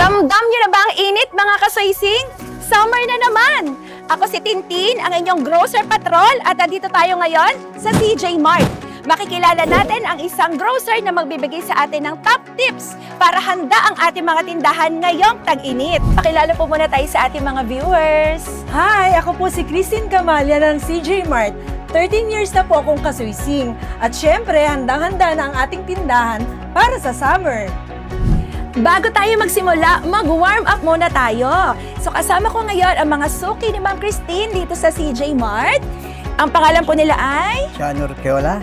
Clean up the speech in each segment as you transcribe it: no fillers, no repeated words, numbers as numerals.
Ramdam niyo na ba ang init, mga kasoysing? Summer na naman! Ako si Tintin, ang inyong grocer patrol, at nandito tayo ngayon sa CJ Mart. Makikilala natin ang isang grocer na magbibigay sa atin ng top tips para handa ang ating mga tindahan ngayong tag-init. Pakilala po muna tayo sa ating mga viewers. Hi! Ako po si Christine Camalia ng CJ Mart. 13 years na po akong kasuysing. At syempre, handang-handa na ang ating tindahan para sa summer. Bago tayo magsimula, mag-warm up muna tayo. So kasama ko ngayon ang mga suki ni Ma'am Christine dito sa CJ Mart. Ang pangalan po nila ay... Sean Urquiola.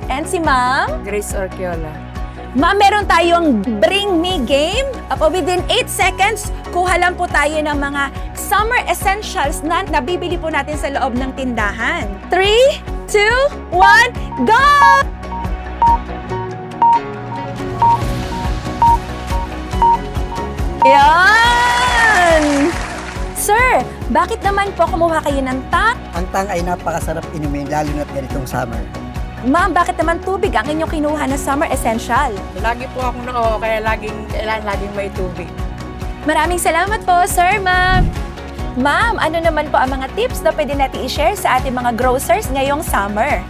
And si Ma'am? Grace Orquiola. Ma'am, meron tayong Bring Me game. Within 8 seconds, kuha lang po tayo ng mga summer essentials na nabibili po natin sa loob ng tindahan. 3, 2, 1, go! Yan! Sir, bakit naman po kumuha kayo ng tang? Ang tang ay napakasarap inumin, lalo na't ganitong summer. Ma'am, bakit naman tubig ang inyong kinuha na summer essential? Lagi po akong nako, kaya laging may tubig. Maraming salamat po, sir, ma'am. Ma'am, ano naman po ang mga tips na pwede natin i-share sa ating mga grocers ngayong summer?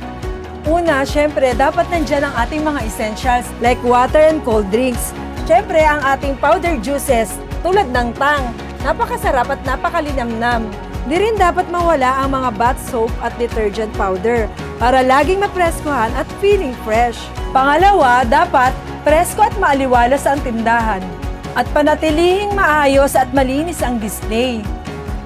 Una, syempre, dapat nandyan ang ating mga essentials like water and cold drinks. Syempre, ang ating powder juices tulad ng tang. Napakasarap at napakalinamnam. Di rin dapat mawala ang mga bath soap at detergent powder para laging mapreskuhan at feeling fresh. Pangalawa, dapat presko at maaliwalas ang tindahan. At panatilihing maayos at malinis ang display.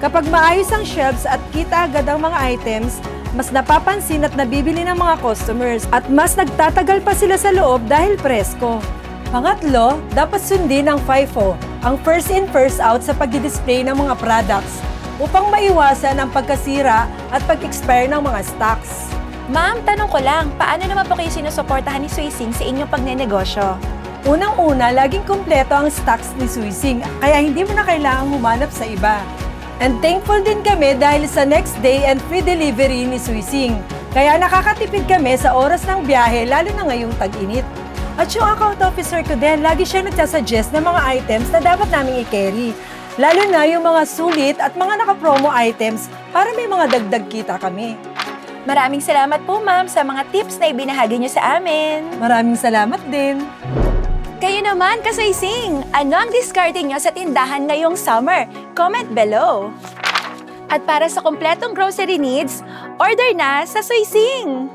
Kapag maayos ang shelves at kita agad ang mga items, mas napapansin at nabibili ng mga customers at mas nagtatagal pa sila sa loob dahil presko. Pangatlo, dapat sundin ang FIFO, ang first in first out sa pag-display ng mga products upang maiwasan ang pagkasira at pag-expire ng mga stocks. Ma'am, tanong ko lang, paano naman po kayo sinusuportahan ni Suising sa inyong pagnenegosyo? Unang-una, laging kumpleto ang stocks ni Suising, kaya hindi mo na kailangang humanap sa iba. And thankful din kami dahil sa next day and free delivery ni Suising. Kaya nakakatipid kami sa oras ng biyahe, lalo na ngayong tag-init. At yung account officer ko din, lagi siya nagsasuggest ng mga items na dapat naming i-carry. Lalo na yung mga sulit at mga naka-promo items para may mga dagdag kita kami. Maraming salamat po, ma'am, sa mga tips na ibinahagi niyo sa amin. Maraming salamat din. Kayo naman, kasoysing, ano ang discarding niyo sa tindahan ngayong summer? Comment below. At para sa kompletong grocery needs, order na sa Soysing!